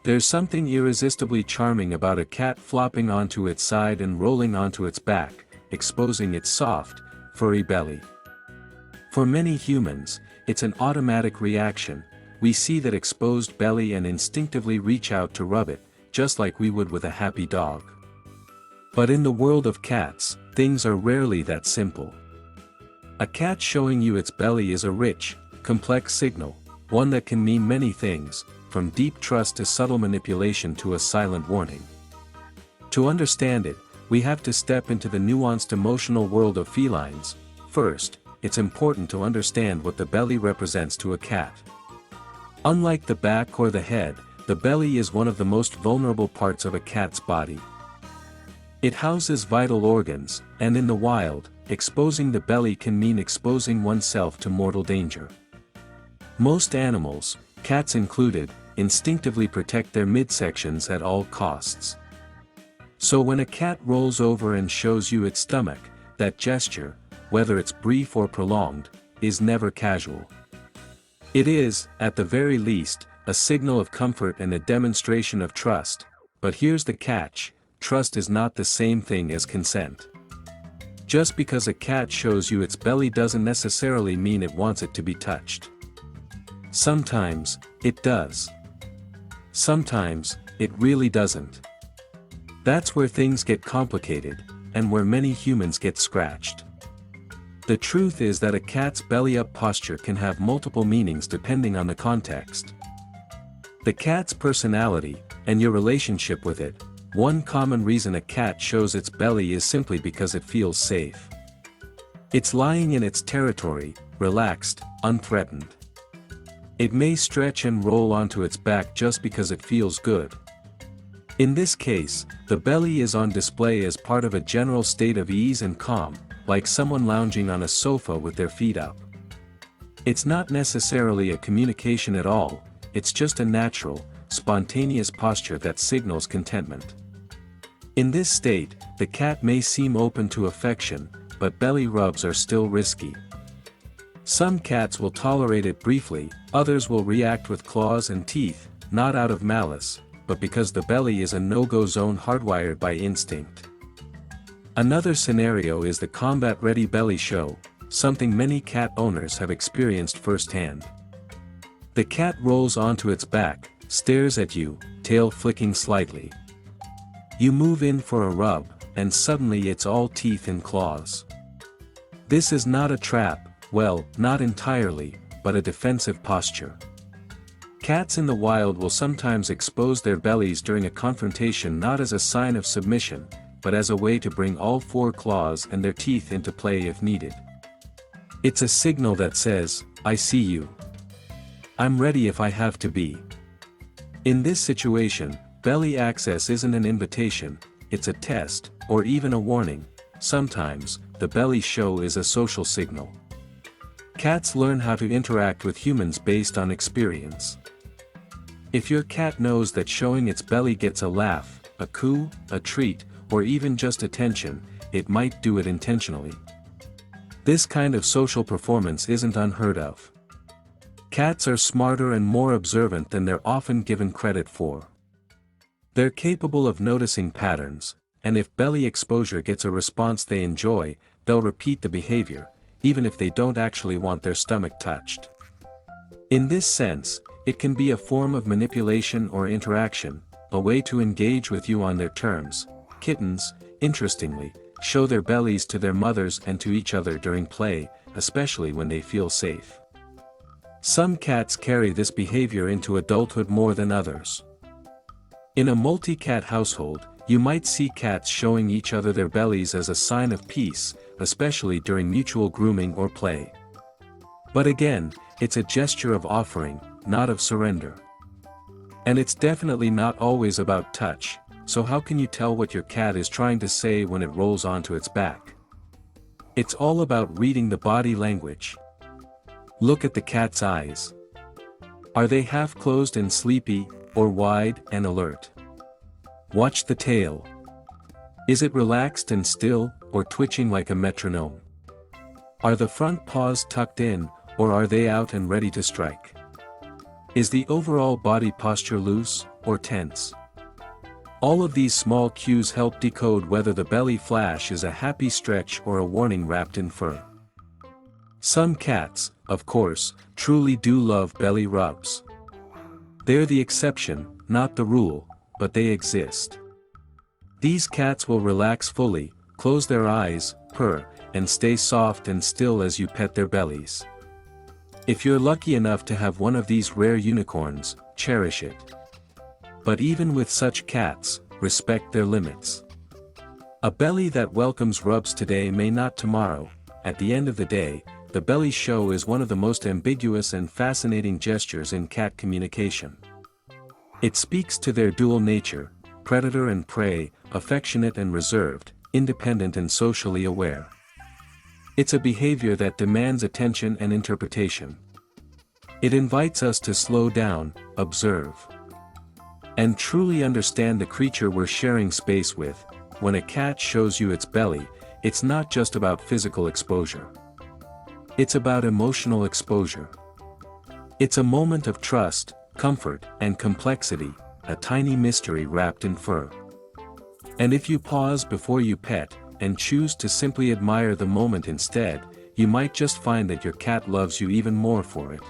There's something irresistibly charming about a cat flopping onto its side and rolling onto its back, exposing its soft, furry belly. For many humans, it's an automatic reaction. We see that exposed belly and instinctively reach out to rub it, just like we would with a happy dog. But in the world of cats, things are rarely that simple. A cat showing you its belly is a rich, complex signal, one that can mean many things, from deep trust to subtle manipulation to a silent warning. To understand it, we have to step into the nuanced emotional world of felines. First, it's important to understand what the belly represents to a cat. Unlike the back or the head, the belly is one of the most vulnerable parts of a cat's body. It houses vital organs, and in the wild, exposing the belly can mean exposing oneself to mortal danger. Most animals, cats included, instinctively protect their midsections at all costs. So when a cat rolls over and shows you its stomach, that gesture, whether it's brief or prolonged, is never casual. It is, at the very least, a signal of comfort and a demonstration of trust, but here's the catch: trust is not the same thing as consent. Just because a cat shows you its belly doesn't necessarily mean it wants it to be touched. Sometimes, it does. Sometimes, it really doesn't. That's where things get complicated, and where many humans get scratched. The truth is that a cat's belly-up posture can have multiple meanings depending on the context. The cat's personality, and your relationship with it. One common reason a cat shows its belly is simply because it feels safe. It's lying in its territory, relaxed, unthreatened. It may stretch and roll onto its back just because it feels good. In this case, the belly is on display as part of a general state of ease and calm, like someone lounging on a sofa with their feet up. It's not necessarily a communication at all, it's just a natural, spontaneous posture that signals contentment. In this state, the cat may seem open to affection, but belly rubs are still risky. Some cats will tolerate it briefly, others will react with claws and teeth, not out of malice, but because the belly is a no-go zone hardwired by instinct. Another scenario is the combat-ready belly show, something many cat owners have experienced firsthand. The cat rolls onto its back, stares at you, tail flicking slightly. You move in for a rub, and suddenly it's all teeth and claws. This is not a trap, well, not entirely, but a defensive posture. Cats in the wild will sometimes expose their bellies during a confrontation not as a sign of submission, but as a way to bring all four claws and their teeth into play if needed. It's a signal that says, "I see you. I'm ready if I have to be." In this situation, belly access isn't an invitation, it's a test, or even a warning. Sometimes, the belly show is a social signal. Cats learn how to interact with humans based on experience. If your cat knows that showing its belly gets a laugh, a coo, a treat, or even just attention, it might do it intentionally. This kind of social performance isn't unheard of. Cats are smarter and more observant than they're often given credit for. They're capable of noticing patterns, and if belly exposure gets a response they enjoy, they'll repeat the behavior, even if they don't actually want their stomach touched. In this sense, it can be a form of manipulation or interaction, a way to engage with you on their terms. Kittens, interestingly, show their bellies to their mothers and to each other during play, especially when they feel safe. Some cats carry this behavior into adulthood more than others. In a multi-cat household, you might see cats showing each other their bellies as a sign of peace, especially during mutual grooming or play. But again, it's a gesture of offering, not of surrender. And it's definitely not always about touch, so how can you tell what your cat is trying to say when it rolls onto its back? It's all about reading the body language. Look at the cat's eyes. Are they half closed and sleepy, or wide and alert? Watch the tail. Is it relaxed and still, or twitching like a metronome? Are the front paws tucked in, or are they out and ready to strike? Is the overall body posture loose or tense? All of these small cues help decode whether the belly flash is a happy stretch or a warning wrapped in fur. Some cats, of course, truly do love belly rubs. They're the exception, not the rule, but they exist. These cats will relax fully, close their eyes, purr, and stay soft and still as you pet their bellies. If you're lucky enough to have one of these rare unicorns, cherish it. But even with such cats, respect their limits. A belly that welcomes rubs today may not tomorrow. At the end of the day, the belly show is one of the most ambiguous and fascinating gestures in cat communication. It speaks to their dual nature, predator and prey, affectionate and reserved, independent and socially aware. It's a behavior that demands attention and interpretation. It invites us to slow down, observe, and truly understand the creature we're sharing space with. When a cat shows you its belly, it's not just about physical exposure. It's about emotional exposure. It's a moment of trust, comfort, and complexity, a tiny mystery wrapped in fur. And if you pause before you pet, and choose to simply admire the moment instead, you might just find that your cat loves you even more for it.